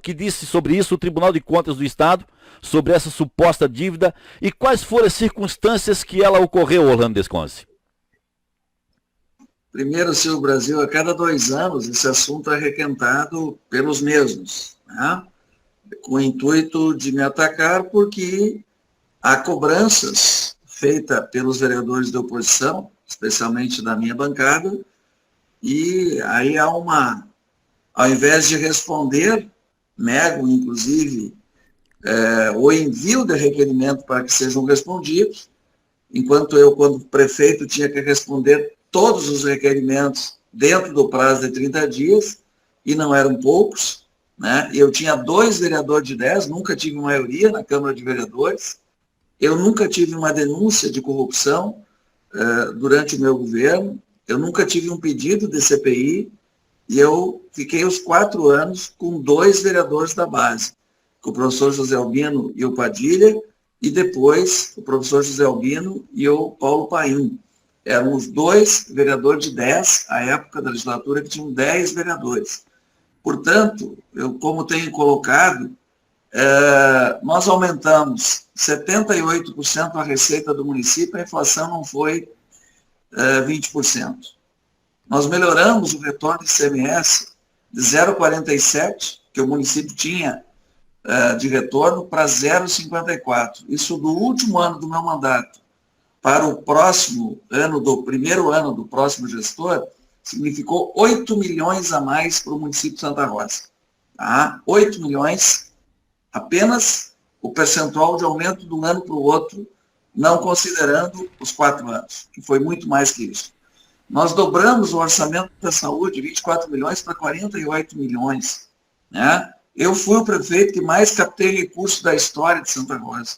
que disse sobre isso o Tribunal de Contas do Estado, sobre essa suposta dívida, e quais foram as circunstâncias que ela ocorreu, Orlando Desconce? Primeiro, Silvio Brasil, a cada 2 anos esse assunto é requentado pelos mesmos, né? Com o intuito de me atacar, porque há cobranças feitas pelos vereadores da oposição, especialmente da minha bancada, e aí há ao invés de responder, nego, inclusive, o envio de requerimento para que sejam respondidos, enquanto eu, quando prefeito, tinha que responder todos os requerimentos dentro do prazo de 30 dias, e não eram poucos, né? Eu tinha 2 vereadores de 10, nunca tive maioria na Câmara de Vereadores, eu nunca tive uma denúncia de corrupção durante o meu governo, eu nunca tive um pedido de CPI, e eu fiquei os 4 anos com 2 vereadores da base, com o professor José Albino e o Padilha, e depois o professor José Albino e o Paulo Paim. Eram os 2 vereadores de 10, à época da legislatura, que tinham 10 vereadores. Portanto, eu, como tenho colocado, nós aumentamos 78% a receita do município, a inflação não foi 20%. Nós melhoramos o retorno de ICMS de 0,47, que o município tinha de retorno, para 0,54. Isso do último ano do meu mandato para o próximo ano, do primeiro ano do próximo gestor, significou 8 milhões a mais para o município de Santa Rosa. Tá? 8 milhões, apenas o percentual de aumento de um ano para o outro, não considerando os 4 anos, que foi muito mais que isso. Nós dobramos o orçamento da saúde, 24 milhões para 48 milhões. Né? Eu fui o prefeito que mais captei recursos da história de Santa Rosa.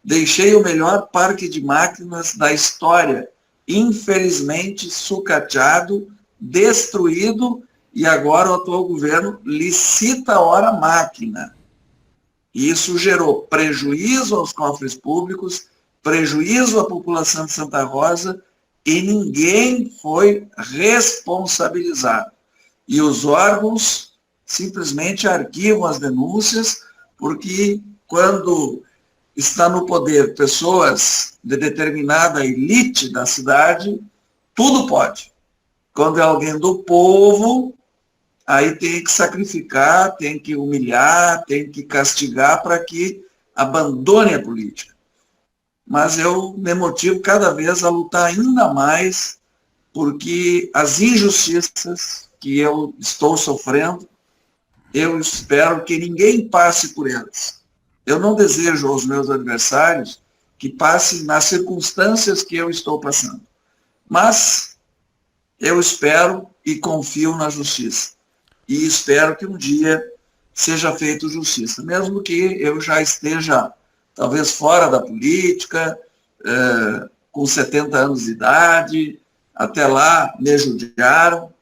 Deixei o melhor parque de máquinas da história, infelizmente sucateado, destruído, e agora o atual governo licita a hora máquina. E isso gerou prejuízo aos cofres públicos, prejuízo à população de Santa Rosa, e ninguém foi responsabilizado. E os órgãos simplesmente arquivam as denúncias, porque quando está no poder pessoas de determinada elite da cidade, tudo pode. Quando é alguém do povo, aí tem que sacrificar, tem que humilhar, tem que castigar para que abandone a política. Mas eu me motivo cada vez a lutar ainda mais, porque as injustiças que eu estou sofrendo, eu espero que ninguém passe por elas. Eu não desejo aos meus adversários que passem nas circunstâncias que eu estou passando. Mas eu espero e confio na justiça. E espero que um dia seja feita justiça, mesmo que eu já esteja talvez fora da política, com 70 anos de idade, até lá me judiaram,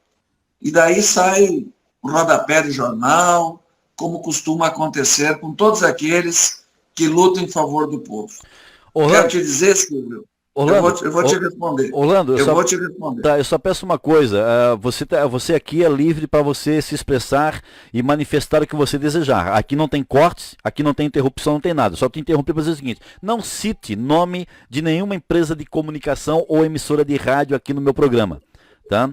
e daí sai o rodapé de jornal, como costuma acontecer com todos aqueles que lutam em favor do povo. Orlando, quero te dizer, Silvio, eu vou te responder. Orlando, vou te responder. Tá, eu só peço uma coisa, você aqui é livre para você se expressar e manifestar o que você desejar. Aqui não tem cortes, aqui não tem interrupção, não tem nada. Só te interromper para dizer o seguinte: não cite nome de nenhuma empresa de comunicação ou emissora de rádio aqui no meu programa, tá?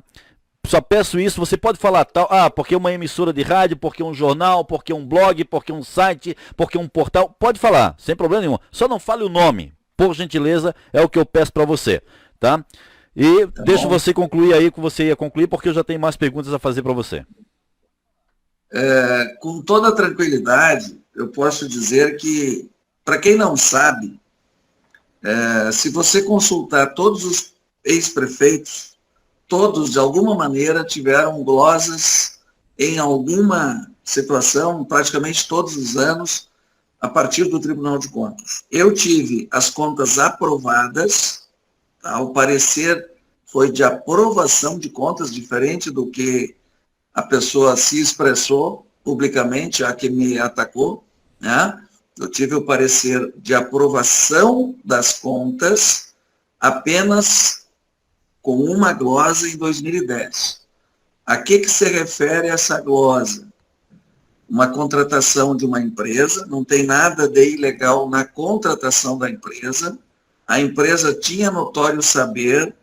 Só peço isso. Você pode falar tal, porque é uma emissora de rádio, porque é um jornal, porque é um blog, porque é um site, porque é um portal. Pode falar, sem problema nenhum. Só não fale o nome, por gentileza, é o que eu peço para você, tá? E deixo você concluir aí o que você ia concluir, porque eu já tenho mais perguntas a fazer para você. Com toda tranquilidade, eu posso dizer que, para quem não sabe, se você consultar todos os ex-prefeitos, todos, de alguma maneira, tiveram glosas em alguma situação, praticamente todos os anos, a partir do Tribunal de Contas. Eu tive as contas aprovadas, tá? O parecer foi de aprovação de contas, diferente do que a pessoa se expressou publicamente, a que me atacou, né? Eu tive o parecer de aprovação das contas apenas com uma glosa em 2010. A que se refere essa glosa? uma contratação de uma empresa, não tem nada de ilegal na contratação da empresa. A empresa tinha notório saber,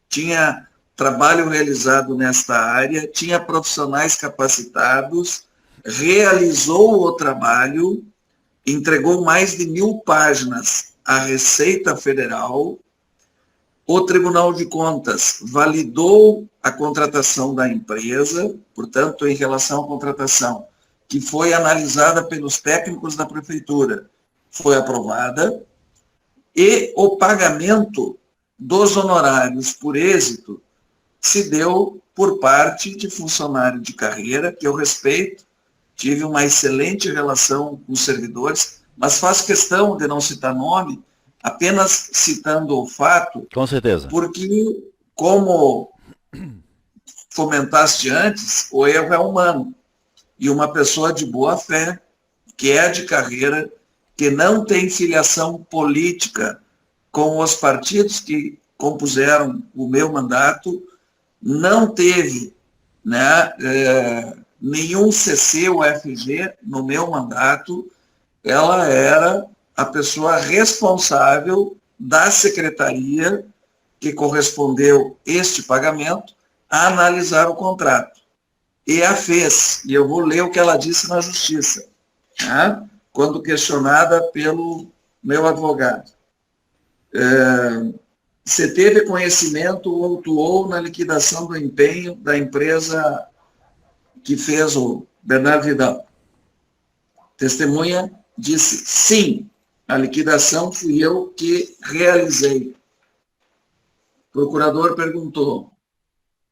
tinha trabalho realizado nesta área, tinha profissionais capacitados, realizou o trabalho, entregou mais de 1.000 páginas à Receita Federal. O Tribunal de Contas validou a contratação da empresa, portanto, em relação à contratação, que foi analisada pelos técnicos da Prefeitura, foi aprovada, e o pagamento dos honorários por êxito se deu por parte de funcionário de carreira, que eu respeito, tive uma excelente relação com os servidores, mas faço questão de não citar nome, apenas citando o fato, Com certeza. porque, como comentaste antes, o erro é humano. E uma pessoa de boa fé, que é de carreira, que não tem filiação política com os partidos que compuseram o meu mandato, não teve, né, nenhum CC ou FG no meu mandato, ela era a pessoa responsável da secretaria que correspondeu este pagamento a analisar o contrato. E a fez, e eu vou ler o que ela disse na justiça, né, quando questionada pelo meu advogado. Você teve conhecimento ou atuou na liquidação do empenho da empresa que fez o Bernardo Vidal? Testemunha disse, sim, a liquidação fui eu que realizei. O procurador perguntou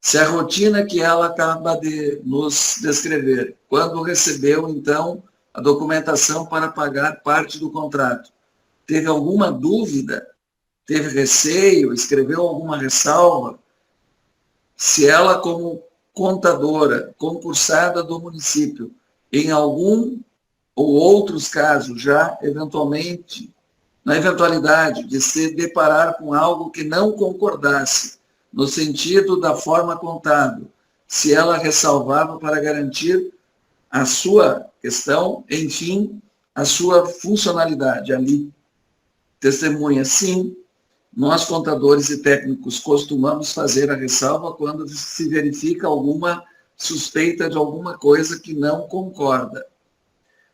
se a rotina que ela acaba de nos descrever, quando recebeu, então, a documentação para pagar parte do contrato, teve alguma dúvida? Teve receio? Escreveu alguma ressalva? Se ela, como contadora, concursada do município, em algum ou outros casos, já eventualmente, na eventualidade de se deparar com algo que não concordasse, no sentido da forma contábil, se ela ressalvava para garantir a sua questão, enfim, a sua funcionalidade ali. Testemunha, sim, nós contadores e técnicos costumamos fazer a ressalva quando se verifica alguma suspeita de alguma coisa que não concorda.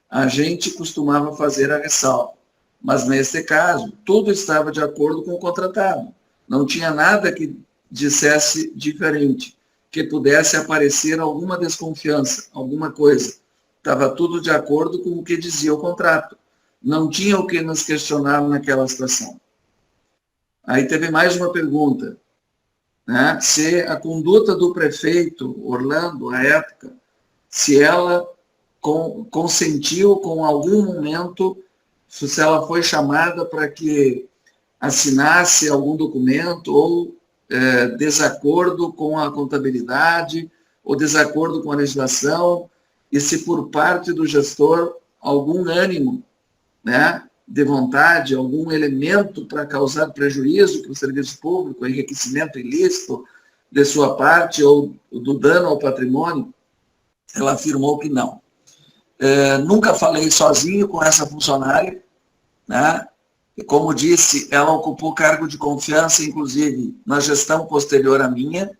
A gente costumava fazer a ressalva, mas neste caso, tudo estava de acordo com o contratado. Não tinha nada que dissesse diferente, que pudesse aparecer alguma desconfiança, alguma coisa. Estava tudo de acordo com o que dizia o contrato. Não tinha o que nos questionar naquela situação. Aí teve mais uma pergunta, né? Se a conduta do prefeito Orlando, à época, se ela consentiu com algum momento, se ela foi chamada para que assinasse algum documento ou desacordo com a contabilidade ou desacordo com a legislação, e se por parte do gestor algum ânimo, né, de vontade, algum elemento para causar prejuízo para o serviço público, enriquecimento ilícito de sua parte ou do dano ao patrimônio, ela afirmou que não. Nunca falei sozinho com essa funcionária, né? E como disse, ela ocupou cargo de confiança, inclusive, na gestão posterior à minha.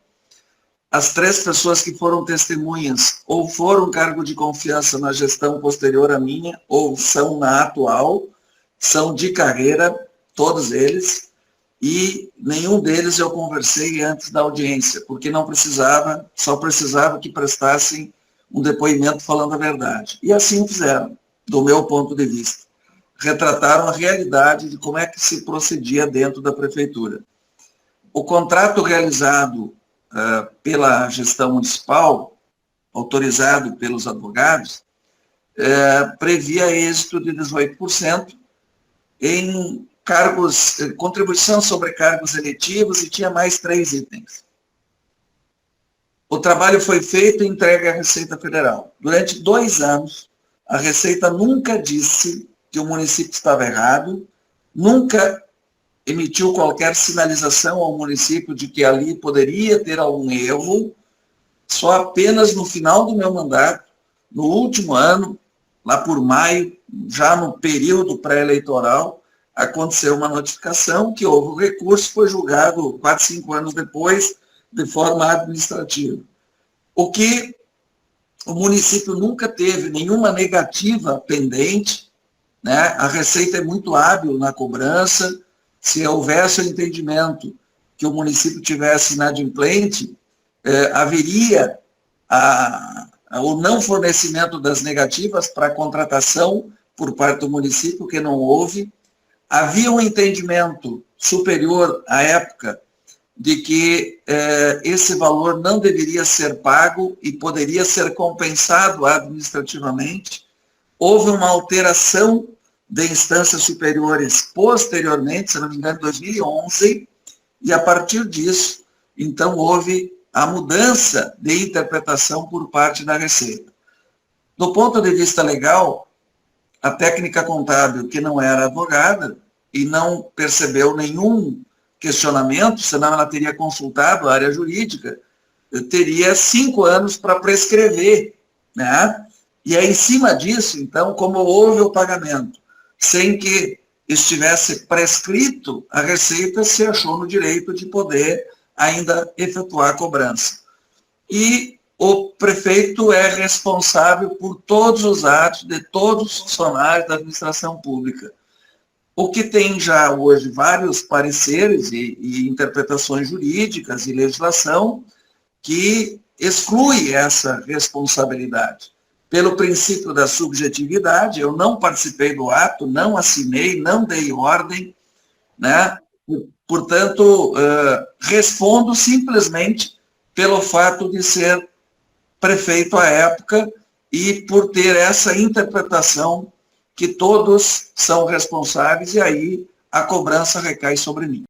As 3 pessoas que foram testemunhas ou foram cargo de confiança na gestão posterior à minha, ou são na atual, são de carreira, todos eles, e nenhum deles eu conversei antes da audiência, porque não precisava, só precisava que prestassem um depoimento falando a verdade. E assim fizeram, do meu ponto de vista. Retrataram a realidade de como é que se procedia dentro da prefeitura. O contrato realizado pela gestão municipal, autorizado pelos advogados, previa êxito de 18% em cargos, contribuição sobre cargos eletivos, e tinha mais 3 itens. O trabalho foi feito e entregue à Receita Federal. Durante 2 anos, a Receita nunca disse que o município estava errado, nunca emitiu qualquer sinalização ao município de que ali poderia ter algum erro, só apenas no final do meu mandato, no último ano, lá por maio, já no período pré-eleitoral, aconteceu uma notificação que houve o recurso, foi julgado 4, 5 anos depois, de forma administrativa. O que o município nunca teve nenhuma negativa pendente, né? A Receita é muito hábil na cobrança. Se houvesse o entendimento que o município tivesse inadimplente, haveria o não fornecimento das negativas para a contratação por parte do município, que não houve. Havia um entendimento superior à época de que esse valor não deveria ser pago e poderia ser compensado administrativamente. Houve uma alteração de instâncias superiores posteriormente, se não me engano, em 2011, e a partir disso, então, houve a mudança de interpretação por parte da Receita. Do ponto de vista legal, a técnica contábil, que não era advogada e não percebeu nenhum questionamento, senão ela teria consultado a área jurídica, teria 5 anos para prescrever, né? E é em cima disso, então, como houve o pagamento, sem que estivesse prescrito, a Receita se achou no direito de poder ainda efetuar a cobrança. E o prefeito é responsável por todos os atos de todos os funcionários da administração pública. O que tem já hoje vários pareceres e interpretações jurídicas e legislação que exclui essa responsabilidade. Pelo princípio da subjetividade, eu não participei do ato, não assinei, não dei ordem, né? Portanto, respondo simplesmente pelo fato de ser prefeito à época e por ter essa interpretação que todos são responsáveis e aí a cobrança recai sobre mim.